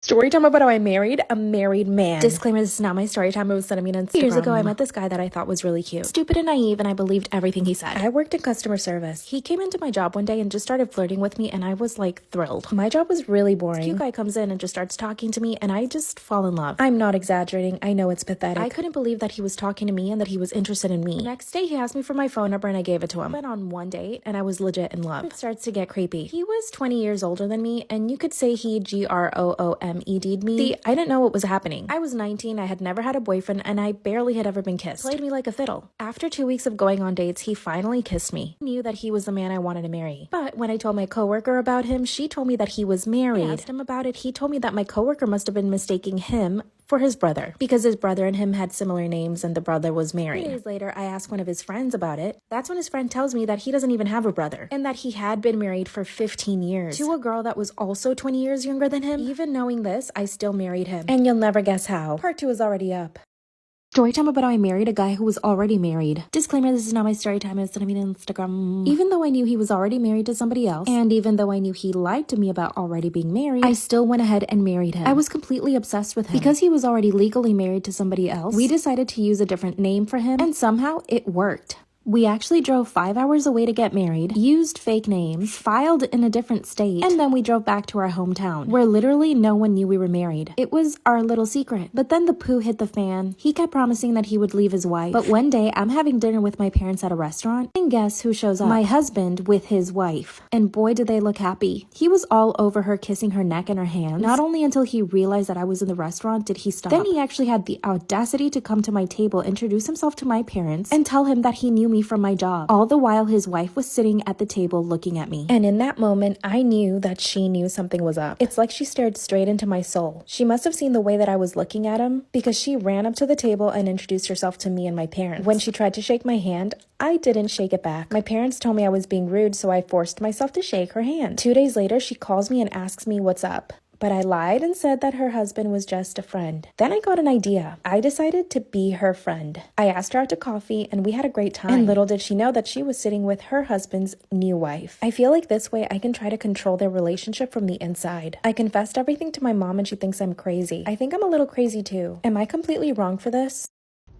Story time about how I married a married man. Disclaimer, this is not my story time. It was sent to me on Instagram. Years ago, I met this guy that I thought was really cute. Stupid and naive, and I believed everything he said. I worked in customer service. He came into my job one day and just started flirting with me, and I was like thrilled. My job was really boring. This cute guy comes in and just starts talking to me, and I just fall in love. I'm not exaggerating. I know it's pathetic. I couldn't believe that he was talking to me and that he was interested in me. The next day, he asked me for my phone number, and I gave it to him. We went on one date, and I was legit in love. It starts to get creepy. He was 20 years older than me, and you could say he GROOMED'd me. I didn't know what was happening. I was 19, I had never had a boyfriend, and I barely had ever been kissed. Played me like a fiddle. After 2 weeks of going on dates, he finally kissed me. I knew that he was the man I wanted to marry. But when I told my coworker about him, she told me that he was married. I asked him about it. He told me that my coworker must have been mistaking him for his brother, because his brother and him had similar names and the brother was married. 3 days later, I asked one of his friends about it. That's when his friend tells me that he doesn't even have a brother and that he had been married for 15 years to a girl that was also 20 years younger than him. Even knowing this, I still married him. And you'll never guess how. Part 2 is already up. Story time about how I married a guy who was already married. Disclaimer, this is not my story time. It's on Instagram. Even though I knew he was already married to somebody else, and even though I knew he lied to me about already being married, I still went ahead and married him. I was completely obsessed with him. Because he was already legally married to somebody else, we decided to use a different name for him, and somehow it worked. We actually drove 5 hours away to get married, used fake names, filed in a different state, and then we drove back to our hometown, where literally no one knew we were married. It was our little secret. But then the poo hit the fan. He kept promising that he would leave his wife. But one day, I'm having dinner with my parents at a restaurant, and guess who shows up? My husband with his wife. And boy, did they look happy. He was all over her, kissing her neck and her hands. Not only until he realized that I was in the restaurant did he stop. Then he actually had the audacity to come to my table, introduce himself to my parents, and tell him that he knew me from my job. All the while his wife was sitting at the table looking at me. And in that moment, I knew that she knew something was up. It's like she stared straight into my soul. She must have seen the way that I was looking at him, because she ran up to the table and introduced herself to me and my parents. When she tried to shake my hand, I didn't shake it back. My parents told me I was being rude, so I forced myself to shake her hand. 2 days later, she calls me and asks me what's up. But I lied and said that her husband was just a friend. Then I got an idea. I decided to be her friend. I asked her out to coffee and we had a great time. And little did she know that she was sitting with her husband's new wife. I feel like this way I can try to control their relationship from the inside. I confessed everything to my mom and she thinks I'm crazy. I think I'm a little crazy too. Am I completely wrong for this?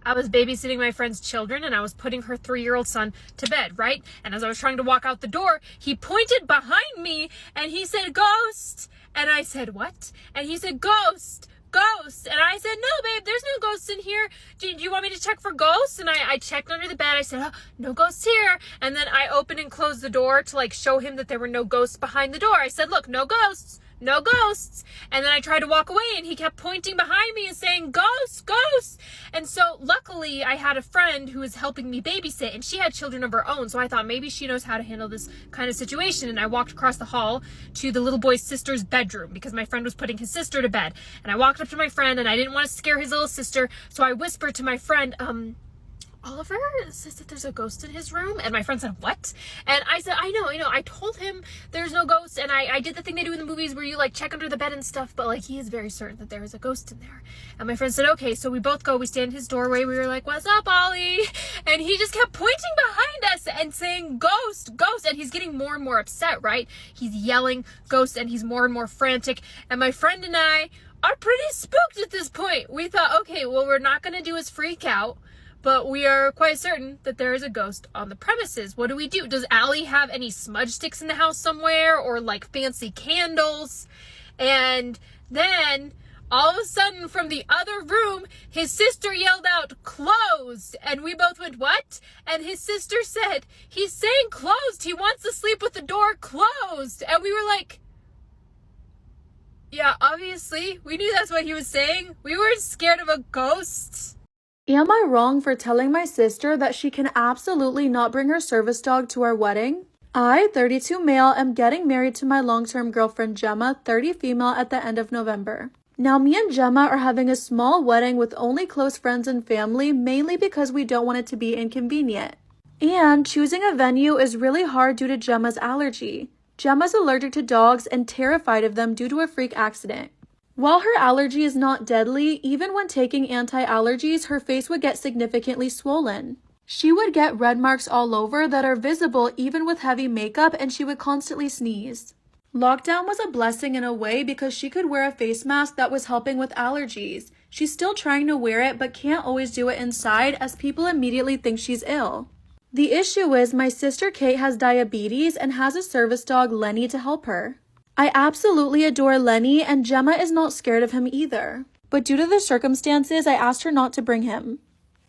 I was babysitting my friend's children and I was putting her 3-year-old son to bed, right? And as I was trying to walk out the door, he pointed behind me and he said, "Ghost." And I said, "What?" And he said, "Ghost, ghost." And I said, "No, babe, there's no ghosts in here. Do you want me to check for ghosts?" And I checked under the bed. I said, "Oh, no ghosts here." And then I opened and closed the door to like show him that there were no ghosts behind the door. I said, "Look, no ghosts. No ghosts." And then I tried to walk away and he kept pointing behind me and saying, "Ghosts, ghosts." And so luckily I had a friend who was helping me babysit and she had children of her own. So I thought maybe she knows how to handle this kind of situation. And I walked across the hall to the little boy's sister's bedroom because my friend was putting his sister to bed. And I walked up to my friend and I didn't want to scare his little sister. So I whispered to my friend, "Oliver says that there's a ghost in his room." And my friend said, "What?" And I said, I know. I told him there's no ghost. And I did the thing they do in the movies where you like check under the bed and stuff. But like, he is very certain that there is a ghost in there. And my friend said, "Okay." So we both go, we stand in his doorway. We were like, "What's up, Ollie?" And he just kept pointing behind us and saying, "Ghost, ghost." And he's getting more and more upset, right? He's yelling ghost and he's more and more frantic. And my friend and I are pretty spooked at this point. We thought, okay, well, we're not going to do is freak out. But we are quite certain that there is a ghost on the premises. What do we do? Does Allie have any smudge sticks in the house somewhere or like fancy candles? And then all of a sudden from the other room, his sister yelled out, "Closed." And we both went, "What?" And his sister said, "He's saying closed. He wants to sleep with the door closed." And we were like, yeah, obviously. We knew that's what he was saying. We weren't scared of a ghost. Am I wrong for telling my sister that she can absolutely not bring her service dog to our wedding? I, 32 male, am getting married to my long-term girlfriend Gemma, 30 female, at the end of November. Now, me and Gemma are having a small wedding with only close friends and family, mainly because we don't want it to be inconvenient. And choosing a venue is really hard due to Gemma's allergy. Gemma's allergic to dogs and terrified of them due to a freak accident. While her allergy is not deadly, even when taking anti-allergies, her face would get significantly swollen. She would get red marks all over that are visible even with heavy makeup, and she would constantly sneeze. Lockdown was a blessing in a way because she could wear a face mask that was helping with allergies. She's still trying to wear it but can't always do it inside as people immediately think she's ill. The issue is my sister Kate has diabetes and has a service dog, Lenny, to help her. I absolutely adore Lenny and Gemma is not scared of him either. But due to the circumstances, I asked her not to bring him.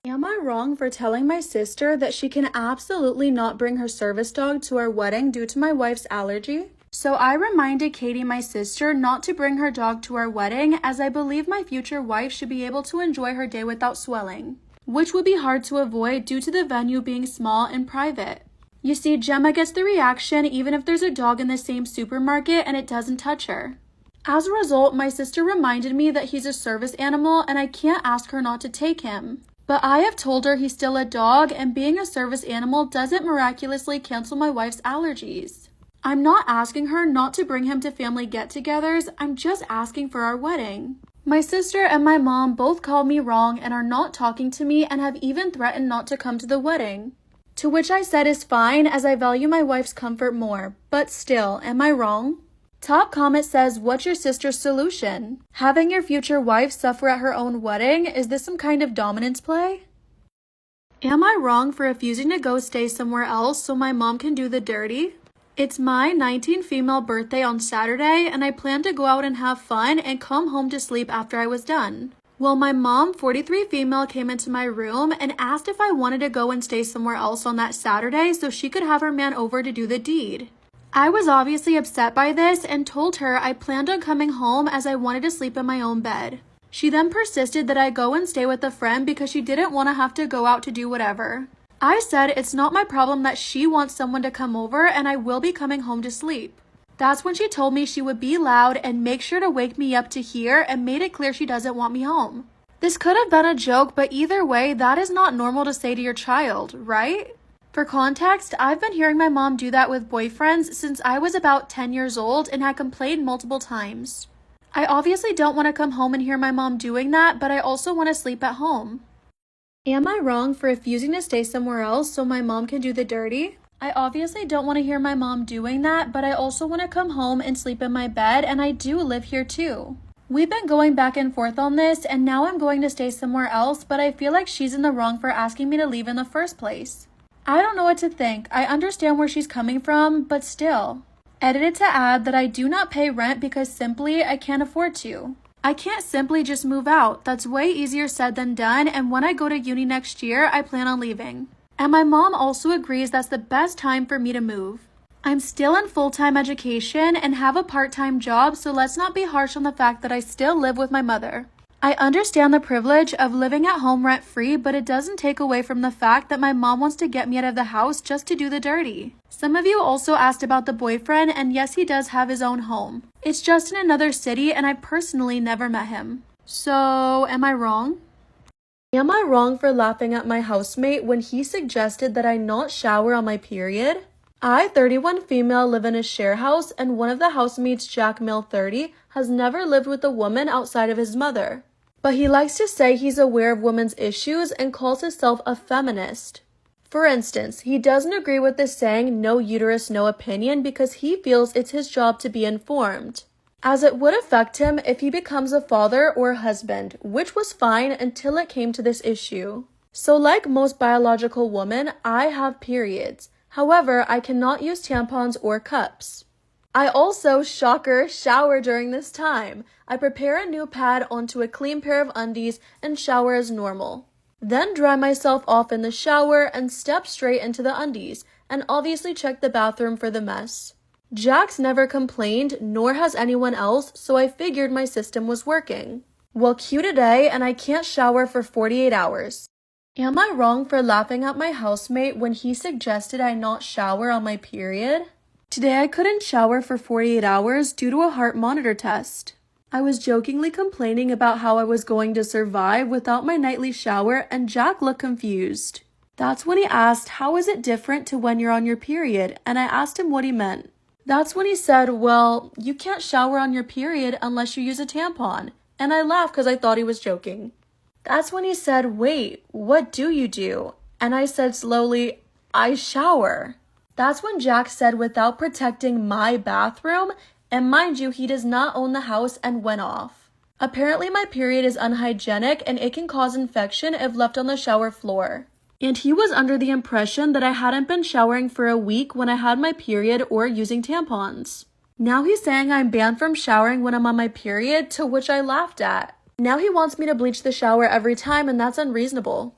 Am I wrong for telling my sister that she can absolutely not bring her service dog to our wedding due to my wife's allergy? So I reminded Katie, my sister, not to bring her dog to our wedding as I believe my future wife should be able to enjoy her day without swelling, which would be hard to avoid due to the venue being small and private. You see, Gemma gets the reaction even if there's a dog in the same supermarket and it doesn't touch her. As a result, my sister reminded me that he's a service animal and I can't ask her not to take him. But I have told her he's still a dog and being a service animal doesn't miraculously cancel my wife's allergies. I'm not asking her not to bring him to family get-togethers, I'm just asking for our wedding. My sister and my mom both called me wrong and are not talking to me and have even threatened not to come to the wedding. To which I said is fine as I value my wife's comfort more, but still, am I wrong? Top comment says, what's your sister's solution? Having your future wife suffer at her own wedding? Is this some kind of dominance play? Am I wrong for refusing to go stay somewhere else so my mom can do the dirty? It's my 19 female birthday on Saturday and I plan to go out and have fun and come home to sleep after I was done. Well, my mom, 43 female, came into my room and asked if I wanted to go and stay somewhere else on that Saturday so she could have her man over to do the deed. I was obviously upset by this and told her I planned on coming home as I wanted to sleep in my own bed. She then persisted that I go and stay with a friend because she didn't want to have to go out to do whatever. I said it's not my problem that she wants someone to come over and I will be coming home to sleep. That's when she told me she would be loud and make sure to wake me up to hear and made it clear she doesn't want me home. This could have been a joke, but either way, that is not normal to say to your child, right? For context, I've been hearing my mom do that with boyfriends since I was about 10 years old and had complained multiple times. I obviously don't want to come home and hear my mom doing that, but I also want to sleep at home. Am I wrong for refusing to stay somewhere else so my mom can do the dirty? I obviously don't want to hear my mom doing that, but I also want to come home and sleep in my bed, and I do live here too. We've been going back and forth on this, and now I'm going to stay somewhere else, but I feel like she's in the wrong for asking me to leave in the first place. I don't know what to think. I understand where she's coming from, but still. Edited to add that I do not pay rent because simply I can't afford to. I can't simply just move out. That's way easier said than done, and when I go to uni next year, I plan on leaving. And my mom also agrees that's the best time for me to move. I'm still in full-time education and have a part-time job, so let's not be harsh on the fact that I still live with my mother. I understand the privilege of living at home rent-free, but it doesn't take away from the fact that my mom wants to get me out of the house just to do the dirty. Some of you also asked about the boyfriend, and yes, he does have his own home. It's just in another city, and I personally never met him. So, am I wrong? Am I wrong for laughing at my housemate when he suggested that I not shower on my period? I, 31 female, live in a share house, and one of the housemates, Jack, male 30, has never lived with a woman outside of his mother. But he likes to say he's aware of women's issues and calls himself a feminist. For instance, he doesn't agree with the saying, no uterus, no opinion, because he feels it's his job to be informed, as it would affect him if he becomes a father or a husband, which was fine until it came to this issue. So like most biological women, I have periods. However, I cannot use tampons or cups. I also, shocker, shower during this time. I prepare a new pad onto a clean pair of undies and shower as normal. Then dry myself off in the shower and step straight into the undies, and obviously check the bathroom for the mess. Jax never complained, nor has anyone else, so I figured my system was working. Well, cue today, and I can't shower for 48 hours. Am I wrong for laughing at my housemate when he suggested I not shower on my period? Today I couldn't shower for 48 hours due to a heart monitor test. I was jokingly complaining about how I was going to survive without my nightly shower, and Jack looked confused. That's when he asked, how is it different to when you're on your period? And I asked him what he meant. That's when he said, well, you can't shower on your period unless you use a tampon. And I laughed because I thought he was joking. That's when he said, wait, what do you do? And I said slowly, I shower. That's when Jack said without protecting my bathroom, And mind you, he does not own the house and went off. Apparently my period is unhygienic and it can cause infection if left on the shower floor. And he was under the impression that I hadn't been showering for a week when I had my period or using tampons. Now he's saying I'm banned from showering when I'm on my period, to which I laughed at. Now he wants me to bleach the shower every time, and that's unreasonable.